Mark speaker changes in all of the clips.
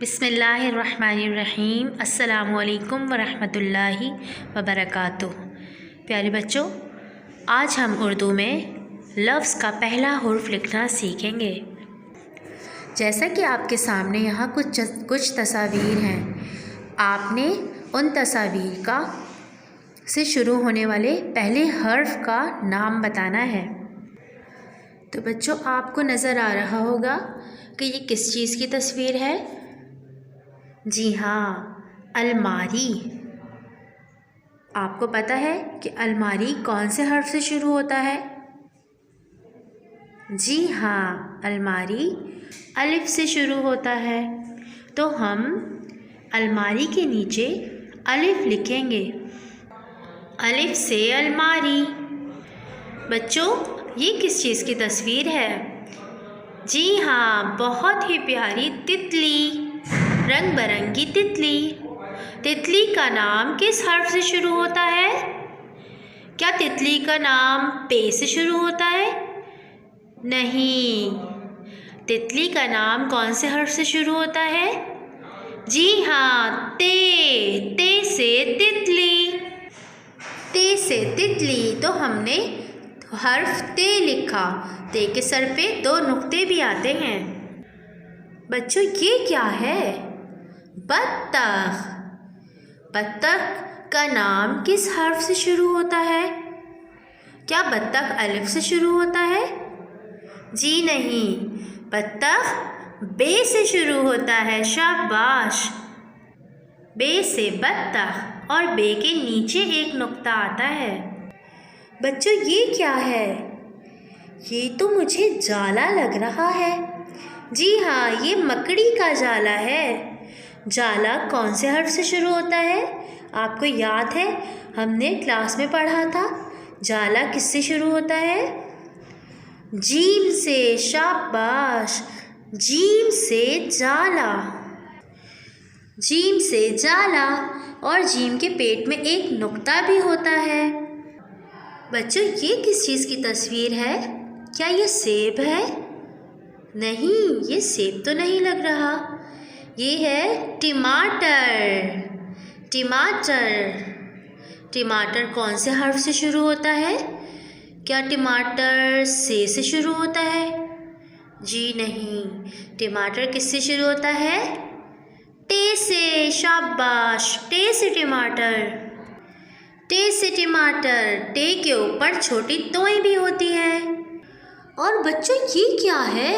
Speaker 1: بسم اللہ الرحمن الرحیم۔ السلام علیکم ورحمۃ اللہ وبرکاتہ۔ پیارے بچوں، آج ہم اردو میں لفظ کا پہلا حرف لکھنا سیکھیں گے۔ جیسا کہ آپ کے سامنے یہاں کچھ تصاویر ہیں، آپ نے ان تصاویر کا سے شروع ہونے والے پہلے حرف کا نام بتانا ہے۔ تو بچوں، آپ کو نظر آ رہا ہوگا کہ یہ کس چیز کی تصویر ہے؟ جی ہاں، الماری۔ آپ کو پتہ ہے کہ الماری کون سے حرف سے شروع ہوتا ہے؟ جی ہاں، الماری الف سے شروع ہوتا ہے۔ تو ہم الماری کے نیچے الف لکھیں گے۔ الف سے الماری۔ بچوں، یہ کس چیز کی تصویر ہے؟ جی ہاں، بہت ہی پیاری تتلی، رنگ برنگی تتلی۔ تتلی کا نام کس حرف سے شروع ہوتا ہے؟ کیا تتلی کا نام پ سے شروع ہوتا ہے؟ نہیں، تتلی کا نام کون سے حرف سے شروع ہوتا ہے؟ جی ہاں، تے۔ تے سے تتلی۔ تے سے تتلی۔ تو ہم نے حرف تے لکھا۔ تے کے سر پہ 2 نقطے بھی آتے ہیں۔ بچوں، یہ کیا ہے؟ بطخ۔ بطخ کا نام کس حرف سے شروع ہوتا ہے؟ کیا بطخ الف سے شروع ہوتا ہے؟ جی نہیں، بطخ ب سے شروع ہوتا ہے۔ شاباش۔ ب سے بطخ، اور ب کے نیچے ایک نقطہ آتا ہے۔ بچوں، یہ کیا ہے؟ یہ تو مجھے جالا لگ رہا ہے۔ جی ہاں، یہ مکڑی کا جالا ہے۔ جالا کون سے حرف سے شروع ہوتا ہے؟ آپ کو یاد ہے، ہم نے کلاس میں پڑھا تھا جالا کس سے شروع ہوتا ہے؟ جیم سے۔ شاباش۔ جیم سے جالا۔ جیم سے جالا، اور جیم کے پیٹ میں ایک نقطہ بھی ہوتا ہے۔ بچوں، یہ کس چیز کی تصویر ہے؟ کیا یہ سیب ہے؟ نہیں، یہ سیب تو نہیں لگ رہا۔ یہ ہے ٹماٹر۔ ٹماٹر۔ ٹماٹر کون سے حرف سے شروع ہوتا ہے؟ کیا ٹماٹر سے شروع ہوتا ہے؟ جی نہیں، ٹماٹر کس سے شروع ہوتا ہے؟ ٹے سے۔ شاباش۔ ٹے سے ٹماٹر۔ ٹے سے ٹماٹر۔ ٹے کے اوپر چھوٹی توئیں بھی ہوتی ہیں۔ اور بچوں، یہ کیا ہے؟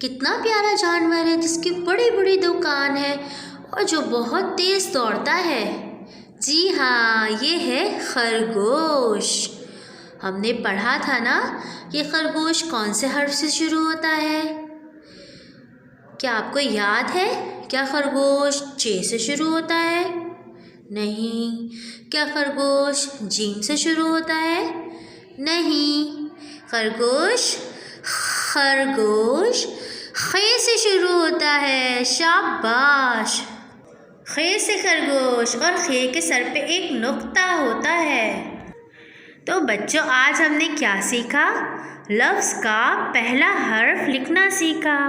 Speaker 1: کتنا پیارا جانور ہے جس کی بڑی بڑی 2 کان ہے اور جو بہت تیز دوڑتا ہے۔ جی ہاں، یہ ہے خرگوش۔ ہم نے پڑھا تھا نا، یہ خرگوش کون سے حرف سے شروع ہوتا ہے؟ کیا آپ کو یاد ہے؟ کیا خرگوش چ سے شروع ہوتا ہے؟ نہیں۔ کیا خرگوش جیم سے شروع ہوتا ہے؟ نہیں۔ خرگوش خ سے شروع ہوتا ہے۔ شاباش۔ خ سے خرگوش، اور خ کے سر پہ ایک نقطہ ہوتا ہے۔ تو بچوں، آج ہم نے کیا سیکھا؟ لفظ کا پہلا حرف لکھنا سیکھا۔